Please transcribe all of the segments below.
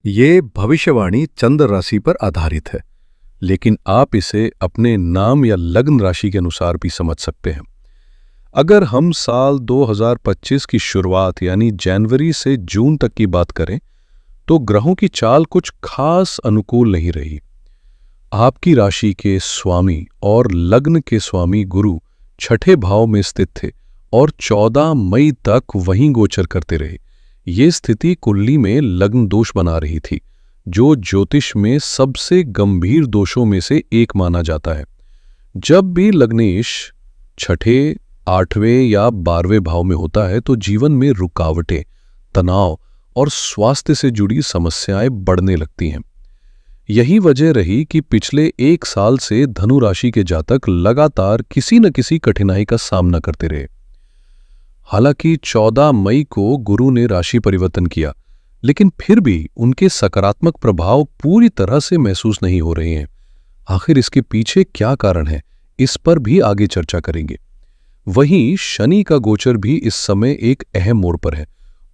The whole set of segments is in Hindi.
ये भविष्यवाणी चंद्र राशि पर आधारित है, लेकिन आप इसे अपने नाम या लग्न राशि के अनुसार भी समझ सकते हैं। अगर हम साल 2025 की शुरुआत यानी जनवरी से जून तक की बात करें, तो ग्रहों की चाल कुछ खास अनुकूल नहीं रही। आपकी राशि के स्वामी और लग्न के स्वामी गुरु छठे भाव में स्थित थे और 14 मई तक वहीं गोचर करते रहे। ये स्थिति कुंडली में लग्न दोष बना रही थी, जो ज्योतिष में सबसे गंभीर दोषों में से एक माना जाता है। जब भी लग्नेश छठे, 8वें या 12वें भाव में होता है तो जीवन में रुकावटें, तनाव और स्वास्थ्य से जुड़ी समस्याएं बढ़ने लगती हैं। यही वजह रही कि पिछले 1 साल से धनु राशि के जातक लगातार किसी न किसी कठिनाई का सामना करते रहे। हालांकि 14 मई को गुरु ने राशि परिवर्तन किया, लेकिन फिर भी उनके सकारात्मक प्रभाव पूरी तरह से महसूस नहीं हो रहे हैं। आखिर इसके पीछे क्या कारण है, इस पर भी आगे चर्चा करेंगे। वहीं शनि का गोचर भी इस समय एक अहम मोड़ पर है।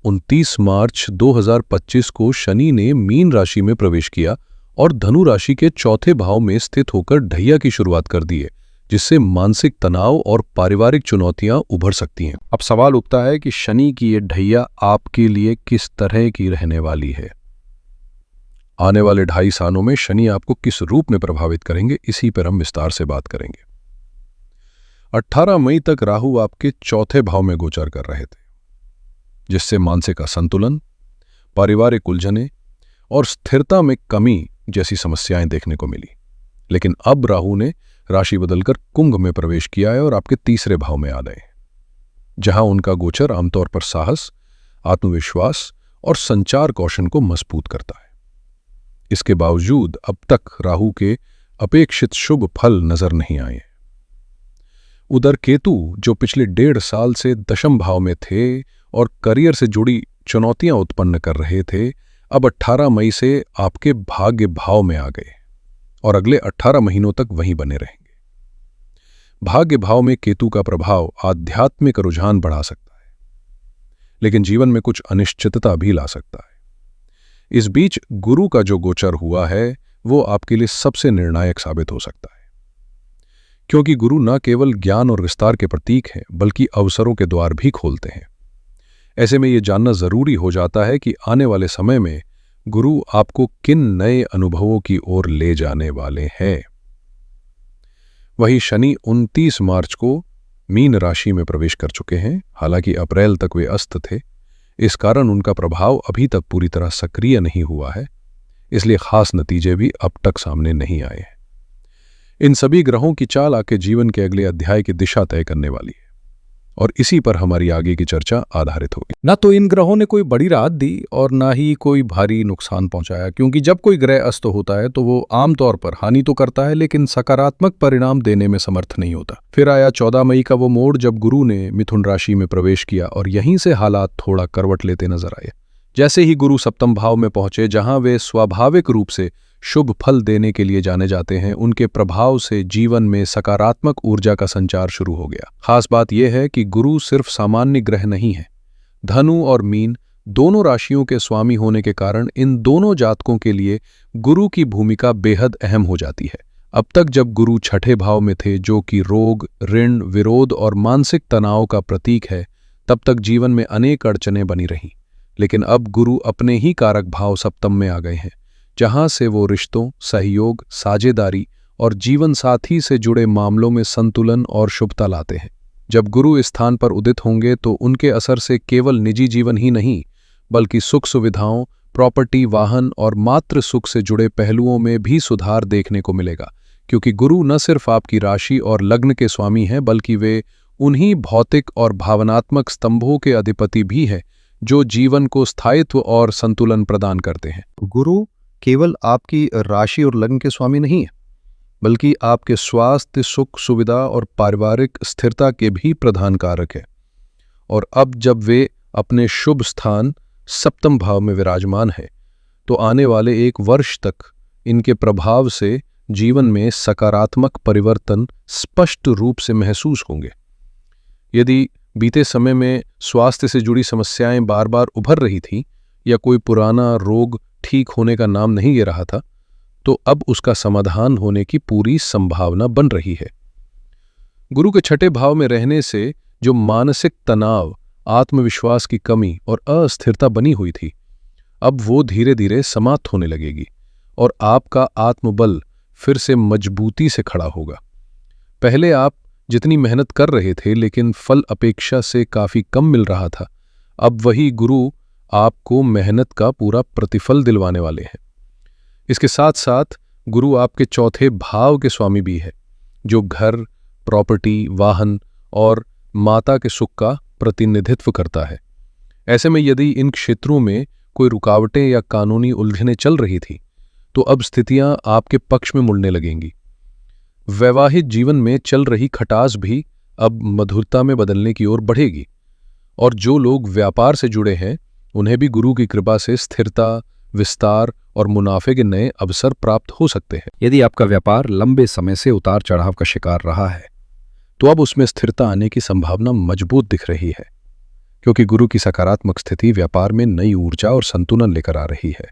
29 मार्च 2025 को शनि ने मीन राशि में प्रवेश किया और धनु राशि के चौथे भाव में स्थित होकर ढैया की शुरुआत कर दी है, जिससे मानसिक तनाव और पारिवारिक चुनौतियां उभर सकती हैं। अब सवाल उठता है कि शनि की ये ढैया आपके लिए किस तरह की रहने वाली है। आने वाले 2.5 सालों में शनि आपको किस रूप में प्रभावित करेंगे, इसी पर हम विस्तार से बात करेंगे। 18 मई तक राहु आपके चौथे भाव में गोचर कर रहे थे, जिससे मानसिक असंतुलन, पारिवारिक उलझने और स्थिरता में कमी जैसी समस्याएं देखने को मिली। लेकिन अब राहु ने राशि बदलकर कुंभ में प्रवेश किया है और आपके तीसरे भाव में आ गए, जहां उनका गोचर आमतौर पर साहस, आत्मविश्वास और संचार कौशल को मजबूत करता है। इसके बावजूद अब तक राहु के अपेक्षित शुभ फल नजर नहीं आए। उधर केतु, जो पिछले 1.5 साल से दशम भाव में थे और करियर से जुड़ी चुनौतियां उत्पन्न कर रहे थे, अब 18 मई से आपके भाग्य भाव में आ गए और अगले 18 महीनों तक वहीं बने रहेंगे। भाग्य भाव में केतु का प्रभाव आध्यात्मिक रुझान बढ़ा सकता है, लेकिन जीवन में कुछ अनिश्चितता भी ला सकता है। इस बीच गुरु का जो गोचर हुआ है, वो आपके लिए सबसे निर्णायक साबित हो सकता है, क्योंकि गुरु न केवल ज्ञान और विस्तार के प्रतीक हैं, बल्कि अवसरों के द्वार भी खोलते हैं। ऐसे में ये जानना जरूरी हो जाता है कि आने वाले समय में गुरु आपको किन नए अनुभवों की ओर ले जाने वाले हैं। वहीं शनि 29 मार्च को मीन राशि में प्रवेश कर चुके हैं। हालांकि अप्रैल तक वे अस्त थे, इस कारण उनका प्रभाव अभी तक पूरी तरह सक्रिय नहीं हुआ है, इसलिए खास नतीजे भी अब तक सामने नहीं आए हैं। इन सभी ग्रहों की चाल आपके जीवन के अगले अध्याय की दिशा तय करने वाली है और इसी पर हमारी आगे की चर्चा आधारित होगी। न तो इन ग्रहों ने कोई बड़ी राहत दी और ना ही कोई भारी नुकसान पहुंचाया, क्योंकि जब कोई ग्रह अस्त होता है तो वो आमतौर पर हानि तो करता है, लेकिन सकारात्मक परिणाम देने में समर्थ नहीं होता। फिर आया 14 मई का वो मोड़ जब गुरु ने मिथुन राशि में प्रवेश किया और यहीं से हालात थोड़ा करवट लेते नजर आए। जैसे ही गुरु सप्तम भाव में पहुंचे, जहां वे स्वाभाविक रूप से शुभ फल देने के लिए जाने जाते हैं, उनके प्रभाव से जीवन में सकारात्मक ऊर्जा का संचार शुरू हो गया। खास बात यह है कि गुरु सिर्फ सामान्य ग्रह नहीं है। धनु और मीन दोनों राशियों के स्वामी होने के कारण इन दोनों जातकों के लिए गुरु की भूमिका बेहद अहम हो जाती है। अब तक जब गुरु छठे भाव में थे, जो कि रोग, ऋण, विरोध और मानसिक तनाव का प्रतीक है, तब तक जीवन में अनेक अड़चनें बनी रहीं। लेकिन अब गुरु अपने ही कारक भाव सप्तम में आ गए हैं, जहां से वो रिश्तों, सहयोग, साझेदारी और जीवन साथी से जुड़े मामलों में संतुलन और शुभता लाते हैं। जब गुरु इस स्थान पर उदित होंगे तो उनके असर से केवल निजी जीवन ही नहीं, बल्कि सुख सुविधाओं, प्रॉपर्टी, वाहन और मातृ सुख से जुड़े पहलुओं में भी सुधार देखने को मिलेगा। क्योंकि गुरु न सिर्फ आपकी राशि और लग्न के स्वामी हैं, बल्कि वे उन्हीं भौतिक और भावनात्मक स्तंभों के अधिपति भी हैं जो जीवन को स्थायित्व और संतुलन प्रदान करते हैं। गुरु केवल आपकी राशि और लग्न के स्वामी नहीं है, बल्कि आपके स्वास्थ्य, सुख, सुविधा और पारिवारिक स्थिरता के भी प्रधान कारक है। और अब जब वे अपने शुभ स्थान सप्तम भाव में विराजमान है, तो आने वाले 1 वर्ष तक इनके प्रभाव से जीवन में सकारात्मक परिवर्तन स्पष्ट रूप से महसूस होंगे। यदि बीते समय में स्वास्थ्य से जुड़ी समस्याएं बार बार उभर रही थीं या कोई पुराना रोग ठीक होने का नाम नहीं ले रहा था, तो अब उसका समाधान होने की पूरी संभावना बन रही है। गुरु के छठे भाव में रहने से जो मानसिक तनाव, आत्मविश्वास की कमी और अस्थिरता बनी हुई थी, अब वो धीरे धीरे समाप्त होने लगेगी और आपका आत्मबल फिर से मजबूती से खड़ा होगा। पहले आप जितनी मेहनत कर रहे थे लेकिन फल अपेक्षा से काफी कम मिल रहा था, अब वही गुरु आपको मेहनत का पूरा प्रतिफल दिलवाने वाले हैं। इसके साथ साथ गुरु आपके चौथे भाव के स्वामी भी है, जो घर, प्रॉपर्टी, वाहन और माता के सुख का प्रतिनिधित्व करता है। ऐसे में यदि इन क्षेत्रों में कोई रुकावटें या कानूनी उलझनें चल रही थी, तो अब स्थितियां आपके पक्ष में मुड़ने लगेंगी। वैवाहिक जीवन में चल रही खटास भी अब मधुरता में बदलने की ओर बढ़ेगी और जो लोग व्यापार से जुड़े हैं उन्हें भी गुरु की कृपा से स्थिरता, विस्तार और मुनाफे के नए अवसर प्राप्त हो सकते हैं। यदि आपका व्यापार लंबे समय से उतार चढ़ाव का शिकार रहा है, तो अब उसमें स्थिरता आने की संभावना मजबूत दिख रही है, क्योंकि गुरु की सकारात्मक स्थिति व्यापार में नई ऊर्जा और संतुलन लेकर आ रही है।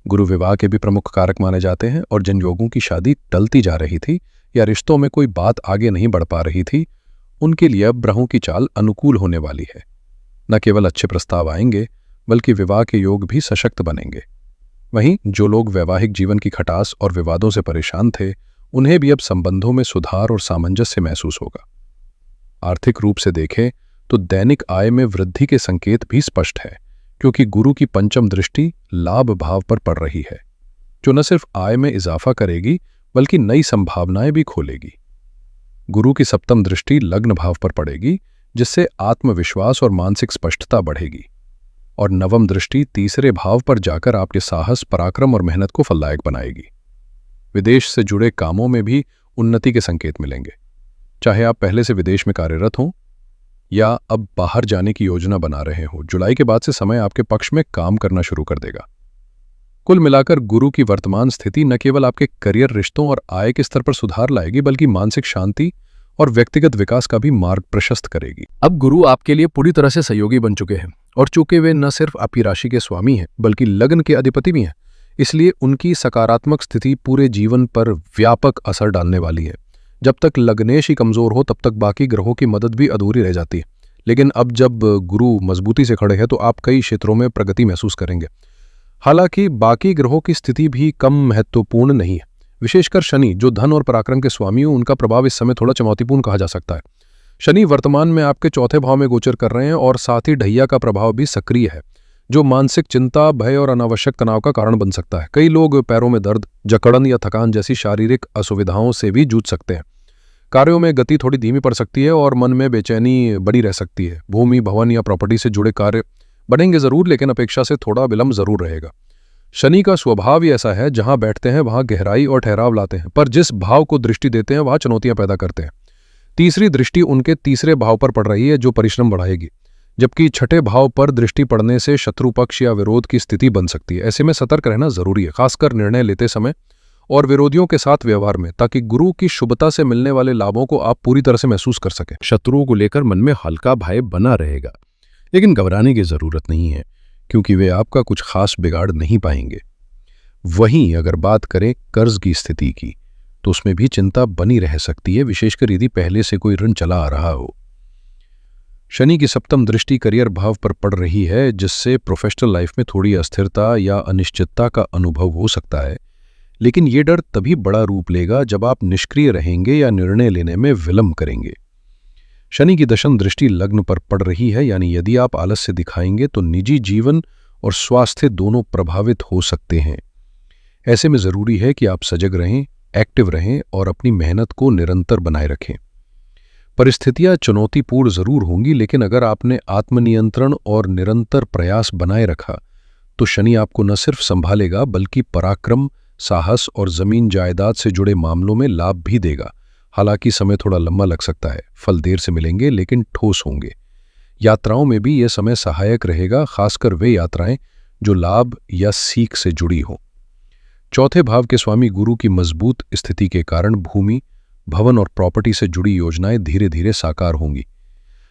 गुरु विवाह के भी प्रमुख कारक माने जाते हैं और जिन लोगों की शादी टलती जा रही थी या रिश्तों में कोई बात आगे नहीं बढ़ पा रही थी, उनके लिए अब ग्रहों की चाल अनुकूल होने वाली है। न केवल अच्छे प्रस्ताव आएंगे, बल्कि विवाह के योग भी सशक्त बनेंगे। वहीं जो लोग वैवाहिक जीवन की खटास और विवादों से परेशान थे, उन्हें भी अब संबंधों में सुधार और सामंजस्य महसूस होगा। आर्थिक रूप से देखें तो दैनिक आय में वृद्धि के संकेत भी स्पष्ट है, क्योंकि गुरु की पंचम दृष्टि लाभ भाव पर पड़ रही है, जो न सिर्फ आय में इजाफा करेगी बल्कि नई संभावनाएं भी खोलेगी। गुरु की सप्तम दृष्टि लग्न भाव पर पड़ेगी, जिससे आत्मविश्वास और मानसिक स्पष्टता बढ़ेगी, और नवम दृष्टि तीसरे भाव पर जाकर आपके साहस, पराक्रम और मेहनत को फलदायक बनाएगी। विदेश से जुड़े कामों में भी उन्नति के संकेत मिलेंगे। चाहे आप पहले से विदेश में कार्यरत हों या अब बाहर जाने की योजना बना रहे हो, जुलाई के बाद से समय आपके पक्ष में काम करना शुरू कर देगा। कुल मिलाकर गुरु की वर्तमान स्थिति न केवल आपके करियर, रिश्तों और आय के स्तर पर सुधार लाएगी, बल्कि मानसिक शांति और व्यक्तिगत विकास का भी मार्ग प्रशस्त करेगी। अब गुरु आपके लिए पूरी तरह से सहयोगी बन चुके हैं, और चूंकि वे न सिर्फ आपकी राशि के स्वामी हैं बल्कि लग्न के अधिपति भी हैं, इसलिए उनकी सकारात्मक स्थिति पूरे जीवन पर व्यापक असर डालने वाली है। जब तक लग्नेश ही कमजोर हो, तब तक बाकी ग्रहों की मदद भी अधूरी रह जाती है। लेकिन अब जब गुरु मजबूती से खड़े हैं, तो आप कई क्षेत्रों में प्रगति महसूस करेंगे। हालांकि बाकी ग्रहों की स्थिति भी कम महत्वपूर्ण नहीं है। विशेषकर शनि, जो धन और पराक्रम के स्वामी हो, उनका प्रभाव इस समय थोड़ा चुनौतीपूर्ण कहा जा सकता है। शनि वर्तमान में आपके चौथे भाव में गोचर कर रहे हैं और साथ ही ढैया का प्रभाव भी सक्रिय है, जो मानसिक चिंता, भय और अनावश्यक तनाव का कारण बन सकता है। कई लोग पैरों में दर्द, जकड़न या थकान जैसी शारीरिक असुविधाओं से भी जूझ सकते हैं। कार्यों में गति थोड़ी धीमी पड़ सकती है और मन में बेचैनी बड़ी रह सकती है। भूमि, भवन या प्रॉपर्टी से जुड़े कार्य बढ़ेंगे जरूर, लेकिन अपेक्षा से थोड़ा विलंब जरूर रहेगा। शनि का स्वभाव ही ऐसा है, जहां बैठते हैं वहां गहराई और ठहराव लाते हैं, पर जिस भाव को दृष्टि देते हैं वहां चुनौतियां पैदा करते हैं। तीसरी दृष्टि उनके तीसरे भाव पर पड़ रही है, जो परिश्रम बढ़ाएगी, जबकि छठे भाव पर दृष्टि पड़ने से शत्रु पक्ष या विरोध की स्थिति बन सकती है। ऐसे में सतर्क रहना जरूरी है, खासकर निर्णय लेते समय और विरोधियों के साथ व्यवहार में, ताकि गुरु की शुभता से मिलने वाले लाभों को आप पूरी तरह से महसूस कर सकें। शत्रुओं को लेकर मन में हल्का भय बना रहेगा, लेकिन घबराने की जरूरत नहीं है, क्योंकि वे आपका कुछ खास बिगाड़ नहीं पाएंगे। वहीं अगर बात करें कर्ज की स्थिति की, तो उसमें भी चिंता बनी रह सकती है, विशेषकर यदि पहले से कोई ऋण चला आ रहा हो। शनि की सप्तम दृष्टि करियर भाव पर पड़ रही है, जिससे प्रोफेशनल लाइफ में थोड़ी अस्थिरता या अनिश्चितता का अनुभव हो सकता है। लेकिन ये डर तभी बड़ा रूप लेगा जब आप निष्क्रिय रहेंगे या निर्णय लेने में विलंब करेंगे। शनि की दशम दृष्टि लग्न पर पड़ रही है, यानी यदि आप आलस्य दिखाएंगे तो निजी जीवन और स्वास्थ्य दोनों प्रभावित हो सकते हैं। ऐसे में जरूरी है कि आप सजग रहें, एक्टिव रहें और अपनी मेहनत को निरंतर बनाए रखें। परिस्थितियां चुनौतीपूर्ण जरूर होंगी, लेकिन अगर आपने आत्मनियंत्रण और निरंतर प्रयास बनाए रखा, तो शनि आपको न सिर्फ संभालेगा बल्कि पराक्रम, साहस और जमीन जायदाद से जुड़े मामलों में लाभ भी देगा। हालांकि समय थोड़ा लंबा लग सकता है, फल देर से मिलेंगे लेकिन ठोस होंगे। यात्राओं में भी यह समय सहायक रहेगा, खासकर वे यात्राएं जो लाभ या सीख से जुड़ी हों। चौथे भाव के स्वामी गुरु की मजबूत स्थिति के कारण भूमि, भवन और प्रॉपर्टी से जुड़ी योजनाएं धीरे धीरे साकार होंगी।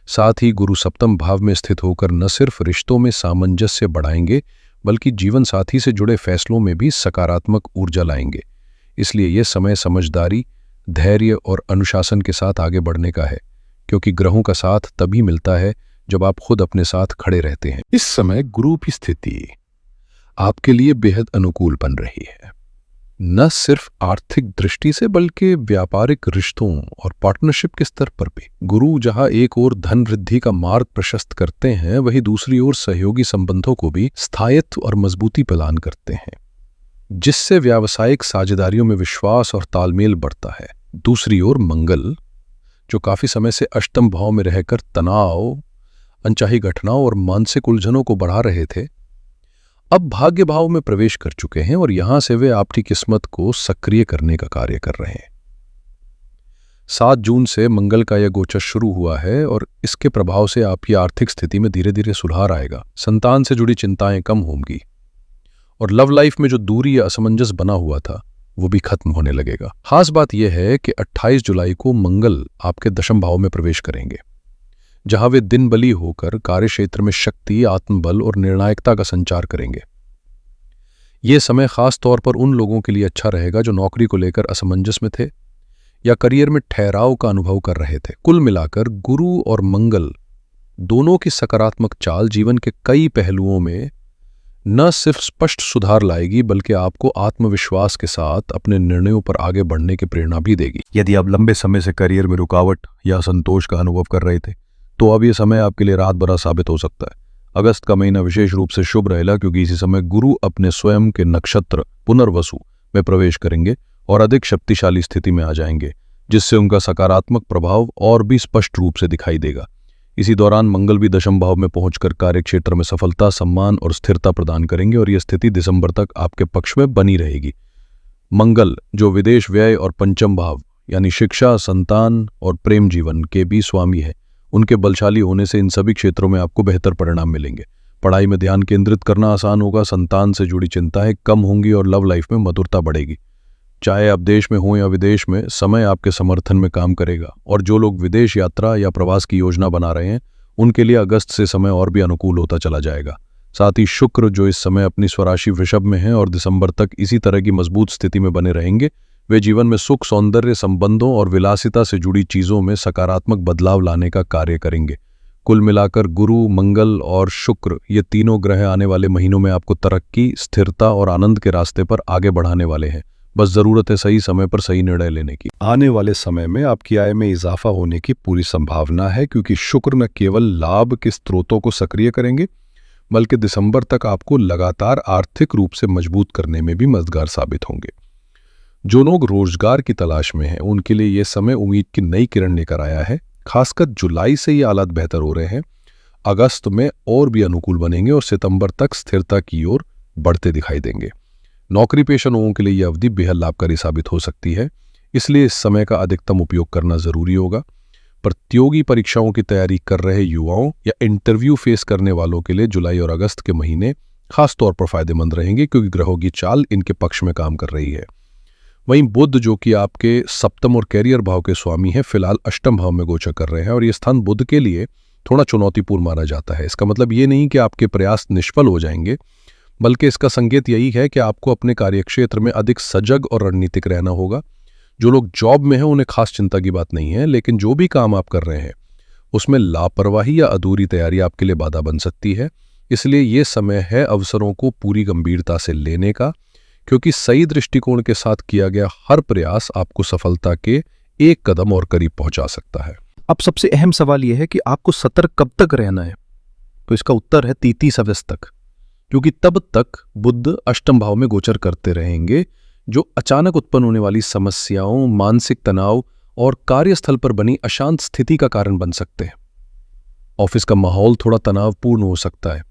साथ ही गुरु सप्तम भाव में स्थित होकर न सिर्फ रिश्तों में सामंजस्य बढ़ाएंगे, बल्कि जीवन साथी से जुड़े फैसलों में भी सकारात्मक ऊर्जा लाएंगे। इसलिए यह समय समझदारी, धैर्य और अनुशासन के साथ आगे बढ़ने का है, क्योंकि ग्रहों का साथ तभी मिलता है जब आप खुद अपने साथ खड़े रहते हैं। इस समय गुरु की स्थिति आपके लिए बेहद अनुकूल बन रही है, न सिर्फ आर्थिक दृष्टि से बल्कि व्यापारिक रिश्तों और पार्टनरशिप के स्तर पर भी। गुरु जहां एक ओर धन वृद्धि का मार्ग प्रशस्त करते हैं, वहीं दूसरी ओर सहयोगी संबंधों को भी स्थायित्व और मजबूती प्रदान करते हैं, जिससे व्यावसायिक साझेदारियों में विश्वास और तालमेल बढ़ता है। दूसरी ओर मंगल, जो काफी समय से अष्टम भाव में रहकर तनाव, अनचाही घटनाओं और मानसिक उलझनों को बढ़ा रहे थे, अब भाग्य भाव में प्रवेश कर चुके हैं और यहां से वे आपकी किस्मत को सक्रिय करने का कार्य कर रहे हैं। 7 जून से मंगल का यह गोचर शुरू हुआ है और इसके प्रभाव से आपकी आर्थिक स्थिति में धीरे धीरे सुधार आएगा। संतान से जुड़ी चिंताएं कम होंगी और लव लाइफ में जो दूरी या असमंजस बना हुआ था वो भी खत्म होने लगेगा। खास बात यह है कि 28 जुलाई को मंगल आपके दशम भाव में प्रवेश करेंगे, जहां वे दिन बली होकर कार्य क्षेत्र में शक्ति, आत्मबल और निर्णायकता का संचार करेंगे। यह समय खास तौर पर उन लोगों के लिए अच्छा रहेगा जो नौकरी को लेकर असमंजस में थे या करियर में ठहराव का अनुभव कर रहे थे। कुल मिलाकर गुरु और मंगल दोनों की सकारात्मक चाल जीवन के कई पहलुओं में न सिर्फ स्पष्ट सुधार लाएगी, बल्कि आपको आत्मविश्वास के साथ अपने निर्णयों पर आगे बढ़ने की प्रेरणा भी देगी। यदि आप लंबे समय से करियर में रुकावट या असंतोष का अनुभव कर रहे थे, तो अब यह समय आपके लिए रात भरा साबित हो सकता है। अगस्त का महीना विशेष रूप से शुभ रहेगा, क्योंकि इसी समय गुरु अपने स्वयं के नक्षत्र पुनर्वसु में प्रवेश करेंगे और अधिक शक्तिशाली स्थिति में आ जाएंगे, जिससे उनका सकारात्मक प्रभाव और भी स्पष्ट रूप से दिखाई देगा। इसी दौरान मंगल भी दशम भाव में पहुंचकर कार्य क्षेत्र में सफलता, सम्मान और स्थिरता प्रदान करेंगे और यह स्थिति दिसंबर तक आपके पक्ष में बनी रहेगी। मंगल, जो विदेश व्यय और पंचम भाव यानी शिक्षा, संतान और प्रेम जीवन के भी स्वामी है, उनके बलशाली होने से इन सभी क्षेत्रों में आपको बेहतर परिणाम मिलेंगे। पढ़ाई में ध्यान केंद्रित करना आसान होगा, संतान से जुड़ी चिंताएं कम होंगी और लव लाइफ में मधुरता बढ़ेगी। चाहे आप देश में हों या विदेश में, समय आपके समर्थन में काम करेगा और जो लोग विदेश यात्रा या प्रवास की योजना बना रहे हैं, उनके लिए अगस्त से समय और भी अनुकूल होता चला जाएगा। साथ ही शुक्र, जो इस समय अपनी स्वराशि वृषभ में है और दिसंबर तक इसी तरह की मजबूत स्थिति में बने रहेंगे, वे जीवन में सुख, सौंदर्य, संबंधों और विलासिता से जुड़ी चीजों में सकारात्मक बदलाव लाने का कार्य करेंगे। कुल मिलाकर गुरु, मंगल और शुक्र, ये तीनों ग्रह आने वाले महीनों में आपको तरक्की, स्थिरता और आनंद के रास्ते पर आगे बढ़ाने वाले हैं। बस जरूरत है सही समय पर सही निर्णय लेने की। आने वाले समय में आपकी आय में इजाफा होने की पूरी संभावना है, क्योंकि शुक्र न केवल लाभ के स्रोतों को सक्रिय करेंगे, बल्कि दिसंबर तक आपको लगातार आर्थिक रूप से मजबूत करने में भी मददगार साबित होंगे। जो लोग रोजगार की तलाश में हैं, उनके लिए यह समय उम्मीद की नई किरण लेकर आया है। खासकर जुलाई से ये हालात बेहतर हो रहे हैं, अगस्त में और भी अनुकूल बनेंगे और सितंबर तक स्थिरता की ओर बढ़ते दिखाई देंगे। नौकरी पेशा लोगों के लिए यह अवधि बेहद लाभकारी साबित हो सकती है, इसलिए इस समय का अधिकतम उपयोग करना जरूरी होगा। प्रतियोगी परीक्षाओं की तैयारी कर रहे युवाओं या इंटरव्यू फेस करने वालों के लिए जुलाई और अगस्त के महीने खास तौर पर फायदेमंद रहेंगे, क्योंकि ग्रहों की चाल इनके पक्ष में काम कर रही है। वहीं बुध, जो कि आपके सप्तम और कैरियर भाव के स्वामी हैं, फिलहाल अष्टम भाव में गोचर कर रहे हैं और यह स्थान बुध के लिए थोड़ा चुनौतीपूर्ण माना जाता है। इसका मतलब ये नहीं कि आपके प्रयास निष्फल हो जाएंगे, बल्कि इसका संकेत यही है कि आपको अपने कार्यक्षेत्र में अधिक सजग और रणनीतिक रहना होगा। जो लोग जॉब में हैं, उन्हें खास चिंता की बात नहीं है, लेकिन जो भी काम आप कर रहे हैं उसमें लापरवाही या अधूरी तैयारी आपके लिए बाधा बन सकती है। इसलिए ये समय है अवसरों को पूरी गंभीरता से लेने का, क्योंकि सही दृष्टिकोण के साथ किया गया हर प्रयास आपको सफलता के एक कदम और करीब पहुंचा सकता है। अब सबसे अहम सवाल यह है कि आपको सतर्क कब तक रहना है, तो इसका उत्तर है 33 अगस्त तक, क्योंकि तब तक बुध अष्टम भाव में गोचर करते रहेंगे, जो अचानक उत्पन्न होने वाली समस्याओं, मानसिक तनाव और कार्यस्थल पर बनी अशांत स्थिति का कारण बन सकते हैं। ऑफिस का माहौल थोड़ा तनावपूर्ण हो सकता है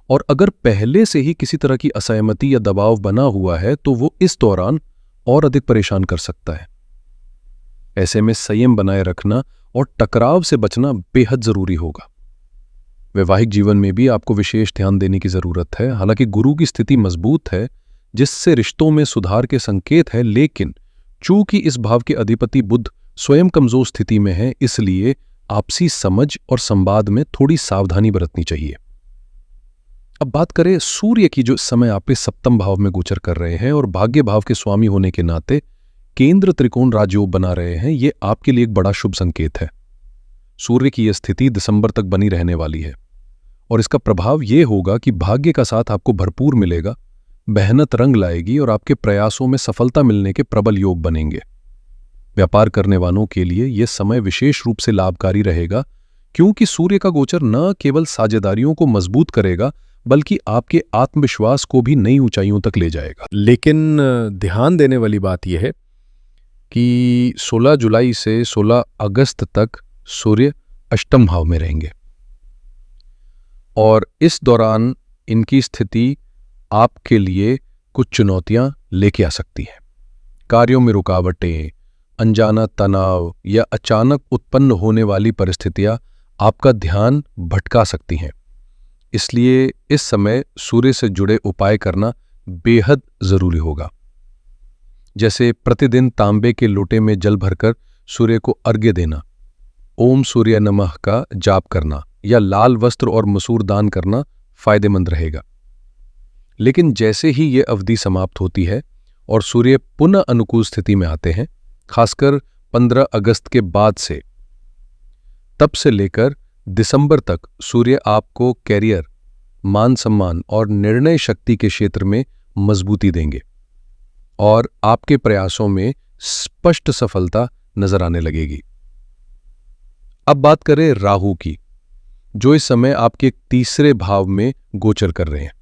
और अगर पहले से ही किसी तरह की असहमति या दबाव बना हुआ है, तो वो इस दौरान और अधिक परेशान कर सकता है। ऐसे में संयम बनाए रखना और टकराव से बचना बेहद जरूरी होगा। वैवाहिक जीवन में भी आपको विशेष ध्यान देने की जरूरत है। हालांकि गुरु की स्थिति मजबूत है, जिससे रिश्तों में सुधार के संकेत है, लेकिन चूंकि इस भाव के अधिपति बुध स्वयं कमजोर स्थिति में है, इसलिए आपसी समझ और संवाद में थोड़ी सावधानी बरतनी चाहिए। अब बात करें सूर्य की, जो इस समय आप पे सप्तम भाव में गोचर कर रहे हैं और भाग्य भाव के स्वामी होने के नाते केंद्र त्रिकोण राजयोग बना रहे हैं। ये आपके लिए एक बड़ा शुभ संकेत है। सूर्य की यह स्थिति दिसंबर तक बनी रहने वाली है और इसका प्रभाव ये होगा कि भाग्य का साथ आपको भरपूर मिलेगा, मेहनत रंग लाएगी और आपके प्रयासों में सफलता मिलने के प्रबल योग बनेंगे। व्यापार करने वालों के लिए यह समय विशेष रूप से लाभकारी रहेगा, क्योंकि सूर्य का गोचर न केवल साझेदारियों को मजबूत करेगा बल्कि आपके आत्मविश्वास को भी नई ऊंचाइयों तक ले जाएगा। लेकिन ध्यान देने वाली बात यह है कि 16 जुलाई से 16 अगस्त तक सूर्य अष्टम भाव में रहेंगे और इस दौरान इनकी स्थिति आपके लिए कुछ चुनौतियां लेके आ सकती है। कार्यों में रुकावटें, अनजाना तनाव या अचानक उत्पन्न होने वाली परिस्थितियां आपका ध्यान भटका सकती हैं। इसलिए इस समय सूर्य से जुड़े उपाय करना बेहद जरूरी होगा, जैसे प्रतिदिन तांबे के लोटे में जल भरकर सूर्य को अर्घ्य देना, ओम सूर्य नमः का जाप करना या लाल वस्त्र और मसूर दान करना फायदेमंद रहेगा। लेकिन जैसे ही ये अवधि समाप्त होती है और सूर्य पुनः अनुकूल स्थिति में आते हैं, खासकर 15 अगस्त के बाद से, तब से लेकर दिसंबर तक सूर्य आपको कैरियर, मान सम्मान और निर्णय शक्ति के क्षेत्र में मजबूती देंगे और आपके प्रयासों में स्पष्ट सफलता नजर आने लगेगी। अब बात करें राहु की, जो इस समय आपके तीसरे भाव में गोचर कर रहे हैं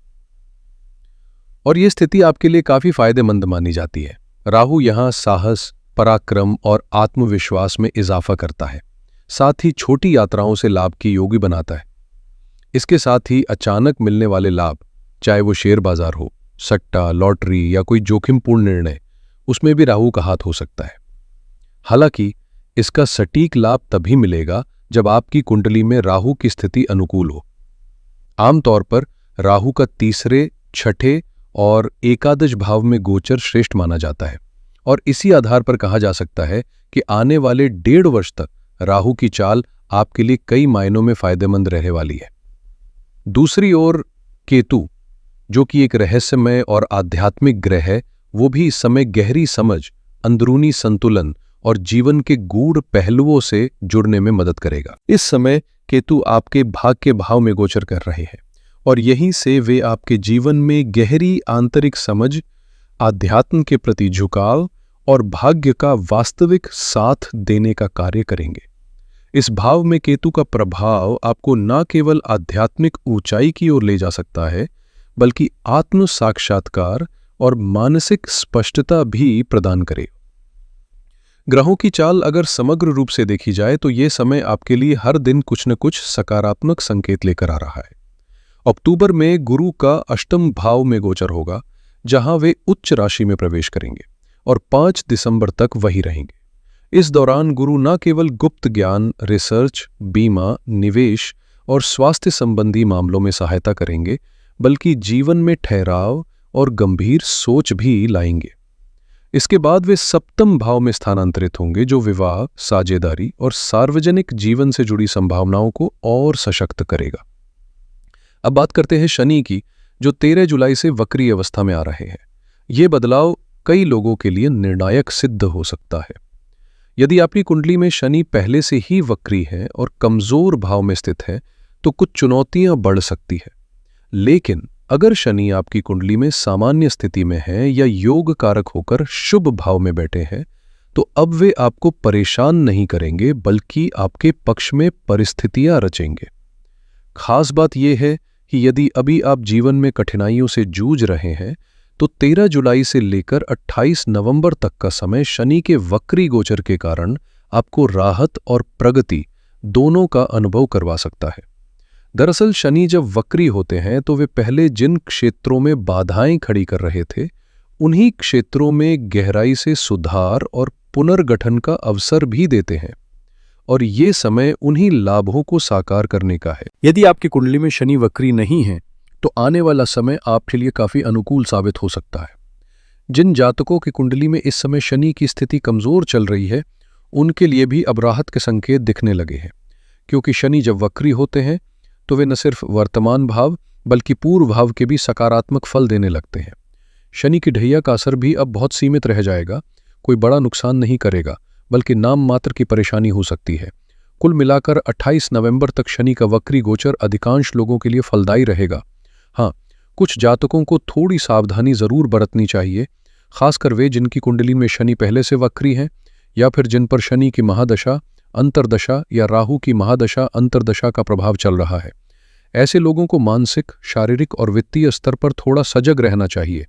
और यह स्थिति आपके लिए काफी फायदेमंद मानी जाती है। राहु यहां साहस, पराक्रम और आत्मविश्वास में इजाफा करता है, साथ ही छोटी यात्राओं से लाभ की योगी बनाता है। इसके साथ ही अचानक मिलने वाले लाभ, चाहे वो शेयर बाजार हो, सट्टा, लॉटरी या कोई जोखिमपूर्ण निर्णय, उसमें भी राहु का हाथ हो सकता है। हालांकि इसका सटीक लाभ तभी मिलेगा जब आपकी कुंडली में राहु की स्थिति अनुकूल हो। आमतौर पर राहु का तीसरे, छठे और एकादश भाव में गोचर श्रेष्ठ माना जाता है और इसी आधार पर कहा जा सकता है कि आने वाले 1.5 वर्ष तक राहु की चाल आपके लिए कई मायनों में फायदेमंद रहने वाली है। दूसरी ओर केतु, जो कि एक रहस्यमय और आध्यात्मिक ग्रह है, वो भी इस समय गहरी समझ, अंदरूनी संतुलन और जीवन के गूढ़ पहलुओं से जुड़ने में मदद करेगा। इस समय केतु आपके भाग्य भाव में गोचर कर रहे हैं और यहीं से वे आपके जीवन में गहरी आंतरिक समझ, आध्यात्म के प्रति झुकाव और भाग्य का वास्तविक साथ देने का कार्य करेंगे। इस भाव में केतु का प्रभाव आपको न केवल आध्यात्मिक ऊंचाई की ओर ले जा सकता है, बल्कि आत्म साक्षात्कार और मानसिक स्पष्टता भी प्रदान करे। ग्रहों की चाल अगर समग्र रूप से देखी जाए तो ये समय आपके लिए हर दिन कुछ न कुछ सकारात्मक संकेत लेकर आ रहा है। अक्टूबर में गुरु का अष्टम भाव में गोचर होगा, जहां वे उच्च राशि में प्रवेश करेंगे और 5 दिसंबर तक वही रहेंगे। इस दौरान गुरु न केवल गुप्त ज्ञान, रिसर्च, बीमा, निवेश और स्वास्थ्य संबंधी मामलों में सहायता करेंगे, बल्कि जीवन में ठहराव और गंभीर सोच भी लाएंगे। इसके बाद वे सप्तम भाव में स्थानांतरित होंगे, जो विवाह, साझेदारी और सार्वजनिक जीवन से जुड़ी संभावनाओं को और सशक्त करेगा। अब बात करते हैं शनि की, जो 13 जुलाई से वक्री अवस्था में आ रहे हैं। ये बदलाव कई लोगों के लिए निर्णायक सिद्ध हो सकता है। यदि आपकी कुंडली में शनि पहले से ही वक्री है और कमजोर भाव में स्थित है, तो कुछ चुनौतियां बढ़ सकती है। लेकिन अगर शनि आपकी कुंडली में सामान्य स्थिति में है या योग कारक होकर शुभ भाव में बैठे हैं, तो अब वे आपको परेशान नहीं करेंगे, बल्कि आपके पक्ष में परिस्थितियां रचेंगे। खास बात यह है कि यदि अभी आप जीवन में कठिनाइयों से जूझ रहे हैं, तो 13 जुलाई से लेकर 28 नवंबर तक का समय शनि के वक्री गोचर के कारण आपको राहत और प्रगति दोनों का अनुभव करवा सकता है। दरअसल शनि जब वक्री होते हैं तो वे पहले जिन क्षेत्रों में बाधाएं खड़ी कर रहे थे, उन्हीं क्षेत्रों में गहराई से सुधार और पुनर्गठन का अवसर भी देते हैं और ये समय उन्हीं लाभों को साकार करने का है। यदि आपकी कुंडली में शनि वक्री नहीं है, तो आने वाला समय आपके लिए काफी अनुकूल साबित हो सकता है। जिन जातकों की कुंडली में इस समय शनि की स्थिति कमजोर चल रही है, उनके लिए भी अब राहत के संकेत दिखने लगे हैं, क्योंकि शनि जब वक्री होते हैं तो वे न सिर्फ वर्तमान भाव बल्कि पूर्व भाव के भी सकारात्मक फल देने लगते हैं। शनि की ढैया का असर भी अब बहुत सीमित रह जाएगा, कोई बड़ा नुकसान नहीं करेगा, बल्कि नाम मात्र की परेशानी हो सकती है। कुल मिलाकर 28 नवंबर तक शनि का वक्री गोचर अधिकांश लोगों के लिए फलदायी रहेगा। हाँ, कुछ जातकों को थोड़ी सावधानी जरूर बरतनी चाहिए, खासकर वे जिनकी कुंडली में शनि पहले से वक्री हैं या फिर जिन पर शनि की महादशा, अंतर्दशा या राहु की महादशा अंतर्दशा का प्रभाव चल रहा है। ऐसे लोगों को मानसिक, शारीरिक और वित्तीय स्तर पर थोड़ा सजग रहना चाहिए,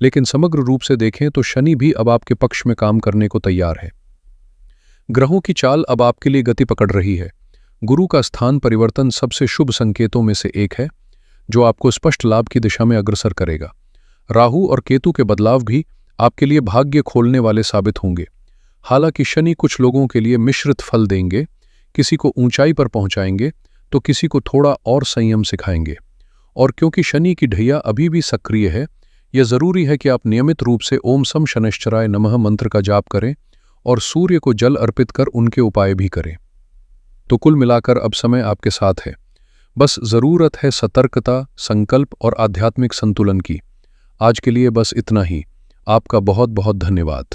लेकिन समग्र रूप से देखें तो शनि भी अब आपके पक्ष में काम करने को तैयार है। ग्रहों की चाल अब आपके लिए गति पकड़ रही है। गुरु का स्थान परिवर्तन सबसे शुभ संकेतों में से एक है, जो आपको स्पष्ट लाभ की दिशा में अग्रसर करेगा। राहु और केतु के बदलाव भी आपके लिए भाग्य खोलने वाले साबित होंगे। हालांकि शनि कुछ लोगों के लिए मिश्रित फल देंगे, किसी को ऊंचाई पर पहुंचाएंगे तो किसी को थोड़ा और संयम सिखाएंगे। और क्योंकि शनि की ढैया अभी भी सक्रिय है, यह जरूरी है कि आप नियमित रूप से ओम सम शनैश्चराय नमः मंत्र का जाप करें और सूर्य को जल अर्पित कर उनके उपाय भी करें। तो कुल मिलाकर अब समय आपके साथ है, बस जरूरत है सतर्कता, संकल्प और आध्यात्मिक संतुलन की। आज के लिए बस इतना ही। आपका बहुत बहुत धन्यवाद।